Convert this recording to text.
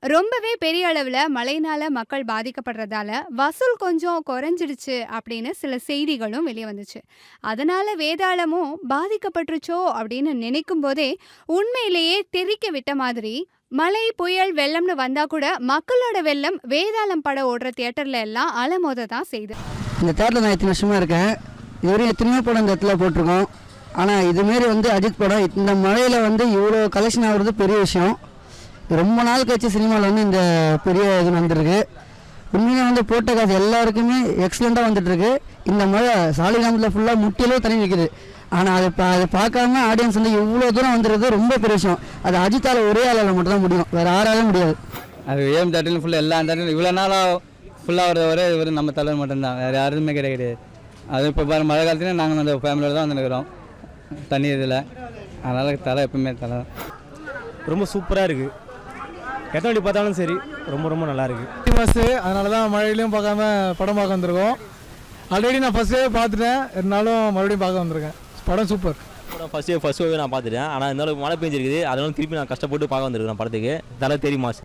ரொம்பவே பெரிய அளவுல மழையினால மக்கள் பாதிக்கப்படுறதால, வசூல் கொஞ்சம் குறைஞ்சிடுச்சு அப்படின்னு சில செய்திகளும் வெளிய வந்துச்சு. அதனால வேதாளமும் பாதிக்கப்பட்டுருச்சோ அப்படின்னு நினைக்கும் போதே, உண்மையிலேயே தெறிக்க விட்ட மாதிரி, மழை, புயல், வெள்ளம்னு வந்தா கூட மக்களோட வெள்ளம் வேதாளம் படம் ஓடுற தியேட்டர்ல எல்லாம் அலமோத தான் செய்யுது. இந்த தேட்டரில் நான் இத்தனை வருஷமாக இருக்கேன். இதுவரையும் எத்தனையோ படம் இந்த இடத்துல போட்டிருக்கோம். ஆனால் இதுமாரி அஜித் படம் இந்த மழையில் இவ்வளோ கலெக்ஷன் ஆகுறது பெரிய விஷயம். ரொம்ப நாள் கழிச்சு சினிமாவில் இந்த பெரிய இது வந்துருக்கு. உண்மையாக போட்ட காசு எல்லாருக்குமே எக்ஸலண்ட்டாக வந்துட்டுருக்கு. இந்த மழை சாலிகிராமத்தில் ஃபுல்லாக முட்டியளவு தண்ணி நிற்கிது. ஆனால் அதை பார்க்காம ஆடியன்ஸ் இவ்வளோ தூரம் வந்துருக்கு ரொம்ப பெரிய விஷயம். அது அஜித்தால் ஒரே ஆளால் மட்டும் தான் முடியும், வேறு யாராலும் முடியாது. அது ஏஎம் தேட்டரில் ஃபுல்லாக எல்லா தேட்டரும் இவ்வளோ நாளாக ஃபுல்லாக வர இவர் நம்ம தலைவர் மட்டும்தான், வேறு யாருமே கிடையாது. அது இப்போ பாரு மழை காலத்துலேயும் நாங்கள் அந்த ஃபேமிலியோடு தான் வந்துருக்கிறோம் தண்ணி இதில். அதனால் தலை எப்பவுமே தலை ரொம்ப சூப்பராக இருக்குது. எத்தனை வாட்டி பார்த்தாலும் சரி ரொம்ப ரொம்ப நல்லாயிருக்கு. பஸ்ஸு அதனால தான் மழையிலையும் பார்க்காம படம் பார்க்க வந்திருக்கோம். ஆல்ரெடி நான் ஃபஸ்ட்டே பார்த்துட்டேன், இருந்தாலும் மறுபடியும் பார்க்க வந்திருக்கேன். படம் சூப்பர். ஃபஸ்ட்டு நான் பார்த்துட்டேன். ஆனால் இருந்தாலும் மழை பெஞ்சிருக்குது, அதனால திருப்பி நான் கஷ்டப்பட்டு பார்க்க வந்திருக்கேன் படத்துக்கு. தலை தெரியுமா